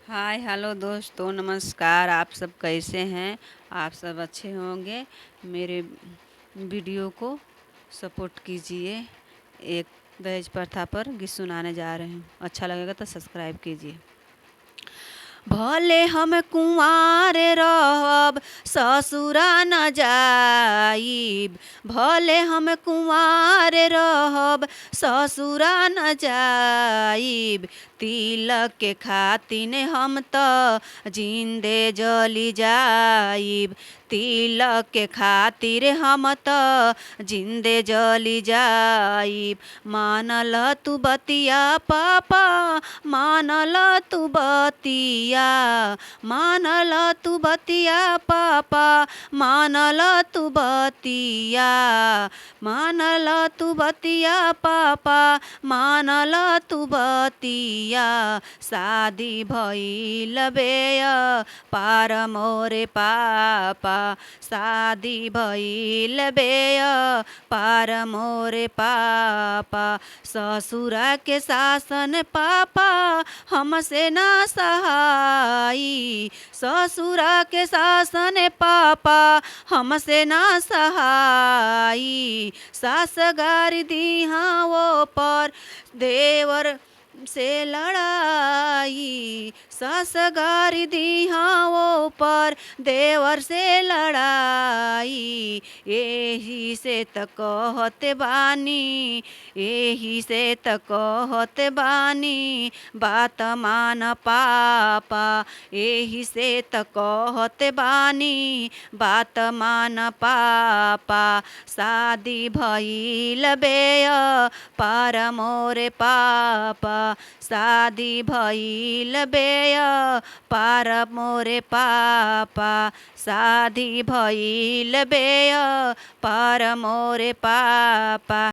Hi hello दोस्तों, नमस्कार। आप सब कैसे हैं? आप सब अच्छे होंगे। मेरे वीडियो को सपोर्ट कीजिए। एक दहेज प्रथा पर गीत सुनाने जा रहे हैं। अच्छा लगेगा तो सब्सक्राइब कीजिए। भले हम कुंवार रहब ससुरा न जाइब। भले हम कुंवार रहब ससुरा न जाइब। तिलक के खातिन हम त जिंदे जली जाइब। तिलक के खातिर हम त जिंदे जली जाइब। मानल तू बतिया पापा, मानल तू बतिया, मानल तू बतिया पापा, मानल तू बतिया, मानल तू बतिया पापा, मानल तू बतिया। शादी भइल बेय पार मोरे पापा, शादी भइल बेय पार मोरे पापा। ससुरा के शासन पापा हमसे ना सहाई। ससुरा के शासन पापा हमसे ना सहाई। सास गारी दीहा वो पर देवर से लड़ाई। सास गारी दीहा वो पर देवर से लड़ाई। एही से त कहते बानी, एही से त कहते बानी, बात मान पापा। एही से त कहते बानी, बात मान पापा। शादी भइल बेय पार मोरे पापा, शादी भइल बेय पार मोरे पापा, शादी भइल बेय पार मोरे पापा।